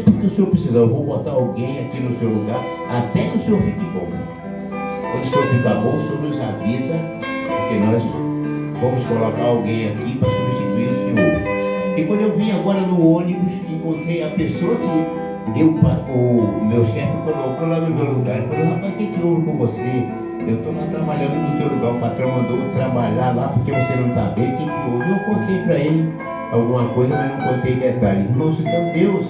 que o senhor precisar, eu vou botar alguém aqui no seu lugar, até que o senhor fique bom. Quando o senhor ficar bom, o senhor nos avisa, porque nós vamos colocar alguém aqui para substituir o senhor. E quando eu vim agora no ônibus, encontrei a pessoa que o meu chefe colocou lá no meu lugar. Ele falou: rapaz, o que houve com você? Eu estou lá trabalhando no seu lugar, o patrão mandou eu trabalhar lá porque você não está bem. O que houve? Eu contei para ele alguma coisa, mas não contei detalhes. Irmãos, então Deus,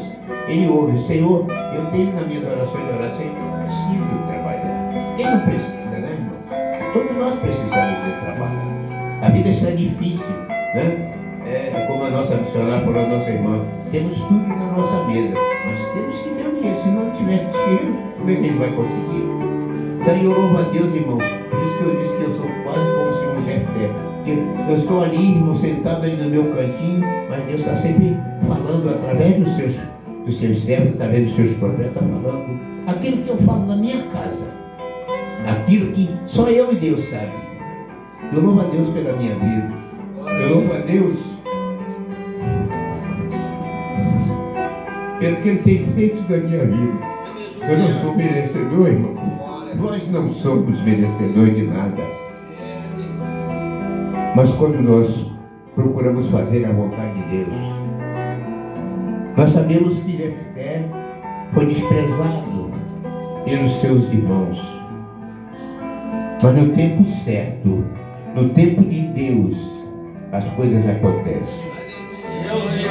Ele ouve: Senhor, eu tenho nas minhas orações de oração, eu não preciso trabalhar. Quem não precisa, né, irmão? Todos nós precisamos de trabalho. A vida está difícil, né? Como a nossa missionária falou, a nossa irmã, temos tudo na nossa mesa, mas temos que ter o dinheiro. Se não tiver dinheiro, como é que a gente vai conseguir? Daí eu louvo a Deus, irmão. Por isso que eu disse que eu sou quase como se um Jefté. Eu estou ali, irmão, sentado ali no meu cantinho, mas Deus está sempre falando através dos seus servos, através dos seus profetas, está falando aquilo que eu falo na minha casa, aquilo que só eu e Deus sabem. Eu louvo a Deus pela minha vida. Eu louvo a Deus pelo que Ele tem feito da minha vida. Eu não sou merecedor, irmão. Nós não somos merecedores de nada. Mas quando nós procuramos fazer a vontade de Deus, nós sabemos que Jefté foi desprezado pelos seus irmãos. Mas no tempo certo, no tempo de Deus, as coisas acontecem.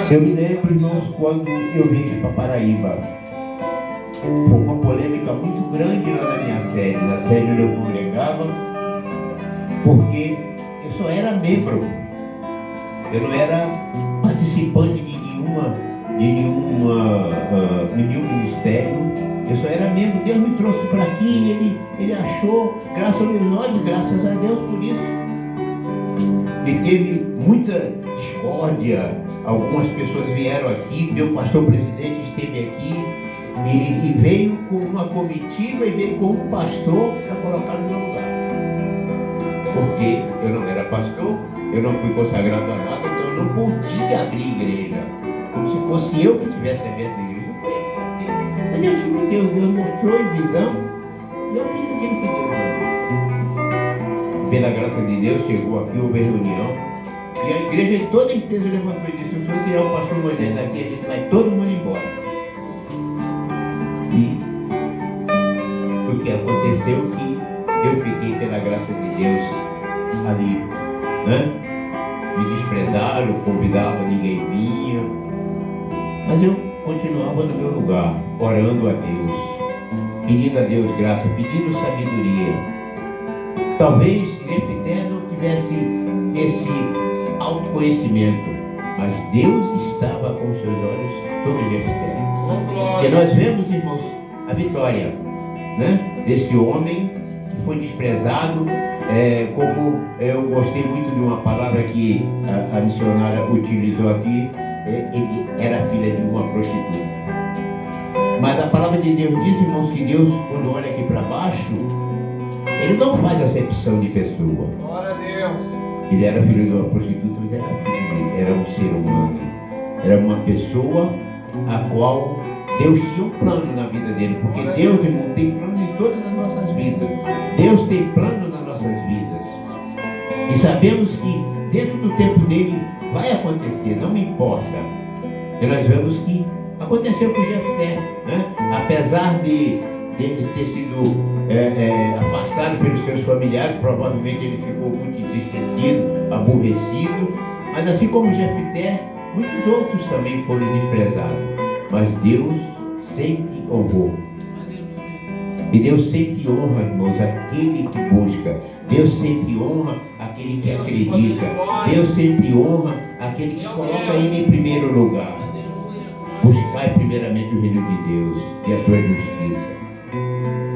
Eu me lembro, irmãos, quando eu vim aqui para Paraíba, foi uma polêmica muito grande lá na minha sede, na sede onde eu congregava, porque eu só era membro, eu não era participante de nenhum ministério, eu só era membro. Deus me trouxe para aqui, ele achou, graças aos meus olhos, graças a Deus por isso. E teve muita discórdia, algumas pessoas vieram aqui, meu pastor presidente esteve aqui, e veio com uma comitiva e veio com um pastor para colocar no meu lugar. Porque eu não era pastor, eu não fui consagrado a nada, então eu não podia abrir igreja. Como se fosse eu que tivesse aberto a igreja. Mas Deus mostrou em visão e eu fiz aquilo que Deus mandou. Pela graça de Deus, chegou aqui, houve reunião. E a igreja, toda a empresa levantou e disse: se o senhor tirar o pastor Moisés daqui, a gente vai todo mundo embora. E o que aconteceu que eu fiquei, pela graça de Deus, ali, né? Me desprezaram, convidavam, ninguém vinha. Mas eu continuava no meu lugar, orando a Deus, pedindo a Deus graça, pedindo sabedoria. Talvez Jefté não tivesse esse autoconhecimento, mas Deus estava com os seus olhos sobre Jefté. E nós vemos, irmãos, a vitória, né, desse homem que foi desprezado. Como eu gostei muito de uma palavra que a missionária utilizou aqui, ele era filha de uma prostituta. Mas a palavra de Deus diz, irmãos, que Deus, quando olha aqui para baixo, Ele não faz acepção de pessoa. Glória a Deus. Ele era filho de uma prostituta, mas era filho dele, era um ser humano. Era uma pessoa a qual Deus tinha um plano na vida dele. Porque Deus, irmão, tem plano em todas as nossas vidas. Deus tem plano nas nossas vidas. E sabemos que dentro do tempo dele vai acontecer, não importa. E nós vemos que aconteceu com Jefté, né? Apesar de ele ter sido afastado pelos seus familiares, provavelmente ele ficou muito entristecido, aborrecido, mas assim como Jefté, muitos outros também foram desprezados, mas Deus sempre honrou. E Deus sempre honra, irmãos, aquele que busca. Deus sempre honra aquele que acredita. Deus sempre honra aquele que coloca Ele em primeiro lugar. Buscar primeiramente o reino de Deus e a sua justiça.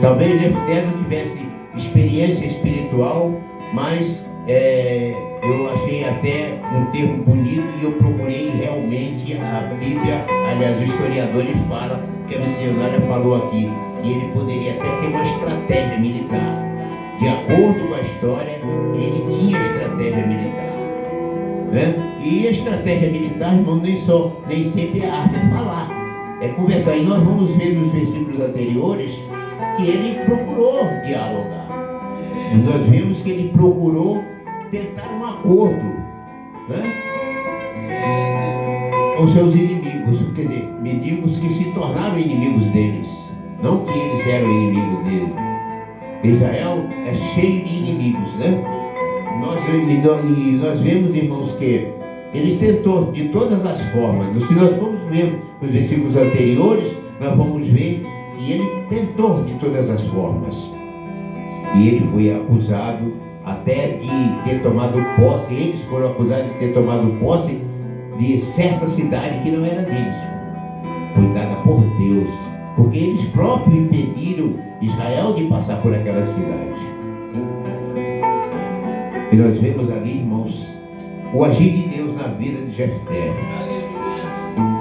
Talvez Jefté não tivesse experiência espiritual, mas eu achei até um termo bonito e eu procurei realmente a Bíblia. Aliás, o historiador fala, que a missionária falou aqui, que ele poderia até ter uma estratégia militar. De acordo com a história, ele tinha estratégia militar, né? E a estratégia militar, irmão, nem sempre é arte de falar. conversar. E nós vamos ver nos versículos anteriores que ele procurou dialogar. Nós vemos que ele procurou tentar um acordo, né, com seus inimigos, quer dizer, inimigos que se tornaram inimigos deles, não que eles eram inimigos dele. Israel é cheio de inimigos, né? Nós vemos, irmãos, que eles tentou de todas as formas. Se nós formos ver nos versículos anteriores, nós vamos ver que ele tentou de todas as formas. E ele foi acusado até de ter tomado posse, eles foram acusados de ter tomado posse de certa cidade que não era deles. Foi dada por Deus, porque eles próprios impediram Israel de passar por aquela cidade. E nós vemos ali, irmãos, o agir de Deus na vida de Jefté.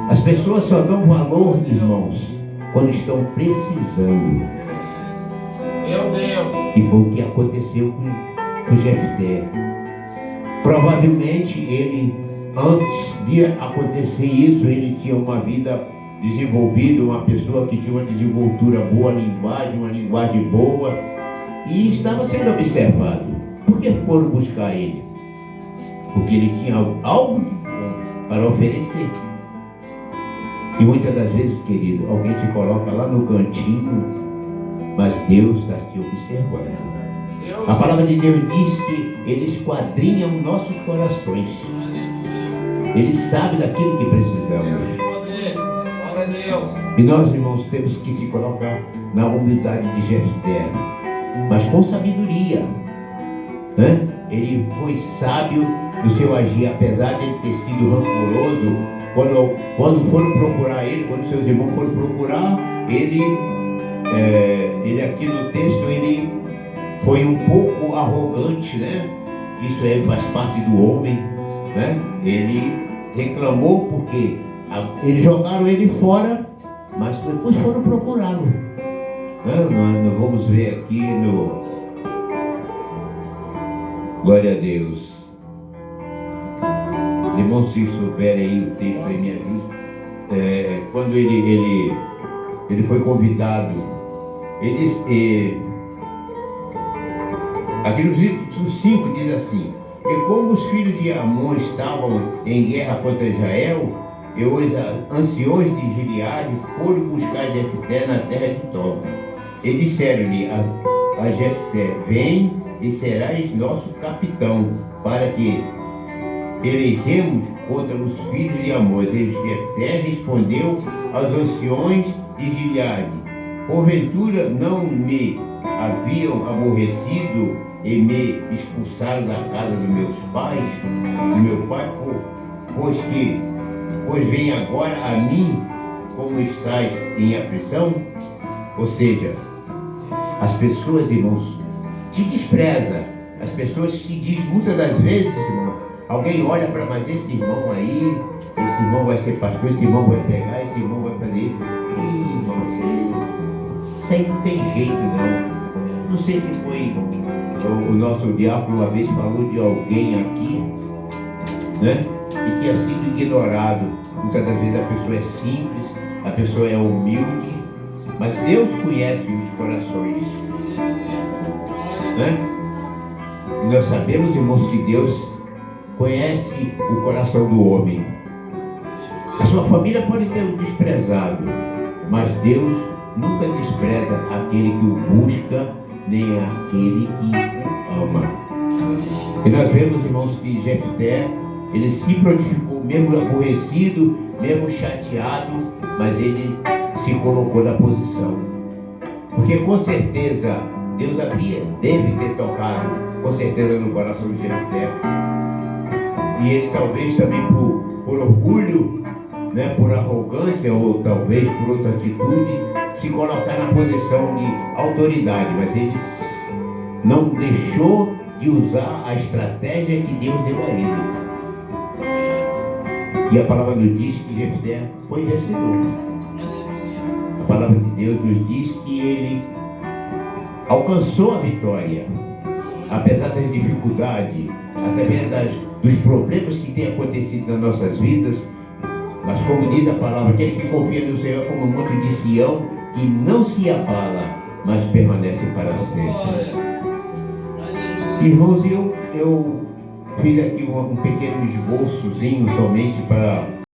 As pessoas só dão valor, irmãos, quando estão precisando. Meu Deus! E foi o que aconteceu com Jefté. Provavelmente ele, antes de acontecer isso, ele tinha uma vida desenvolvida, uma pessoa que tinha uma desenvoltura boa, uma linguagem boa, e estava sendo observado. Por que foram buscar ele? Porque ele tinha algo de bom para oferecer. E muitas das vezes, querido, alguém te coloca lá no cantinho, mas Deus está te observando. A palavra de Deus diz que Ele esquadrinha os nossos corações. Ele sabe daquilo que precisamos. E nós, irmãos, temos que se colocar na humildade de Jefté, mas com sabedoria, né? Ele foi sábio no seu agir, apesar de ele ter sido rancoroso. Quando foram procurar ele, quando seus irmãos foram procurar ele aqui no texto, ele foi um pouco arrogante, né? Isso aí faz parte do homem, né? Ele reclamou porque eles jogaram ele fora, mas depois foram procurá-lo. Nós vamos ver aqui no... Glória a Deus. Irmãos, se souberem aí o texto aí, me ajuda. Quando ele foi convidado, aqui no versículo 5 diz assim: e como os filhos de Amon estavam em guerra contra Israel, e os anciões de Gileade foram buscar Jefté na terra de Tob. E disseram-lhe a Jefté: vem e serás nosso capitão, para que pelejemos contra os filhos de Amon. E Jefté respondeu aos anciões de Gileade: porventura não me haviam aborrecido e me expulsaram da casa dos meus pais, do meu pai, pois vem agora a mim como estás em aflição? Ou seja, as pessoas, irmãos, te desprezam. As pessoas te dizem muitas das vezes, irmão, alguém olha para mais esse irmão aí, esse irmão vai ser pastor, esse irmão vai pegar, esse irmão vai fazer isso. E, irmão, isso aí não tem jeito não. Não sei se foi o nosso diácono uma vez falou de alguém aqui, né? E tinha sido ignorado. Muitas das vezes a pessoa é simples, a pessoa é humilde, mas Deus conhece os corações, né? E nós sabemos, irmãos, que Deus conhece o coração do homem. A sua família pode ter o desprezado, mas Deus nunca despreza aquele que o busca, nem aquele que o ama. E nós vemos, irmãos, que Jefté, ele se prontificou, mesmo aborrecido, mesmo chateado, mas ele se colocou na posição. Porque com certeza Deus deve ter tocado, com certeza, no coração de Jefté. E ele talvez também por orgulho, né, por arrogância, ou talvez por outra atitude, se colocar na posição de autoridade, mas ele não deixou de usar a estratégia que Deus deu a ele. E a palavra nos diz que Jefté foi vencedor. A palavra de Deus nos diz que ele alcançou a vitória, apesar das dificuldades, através dos problemas que têm acontecido nas nossas vidas. Mas como diz a palavra, aquele que confia no Senhor é como o monte de Sião, que não se abala, mas permanece para sempre. Irmãos, eu fiz aqui um pequeno esboçozinho somente para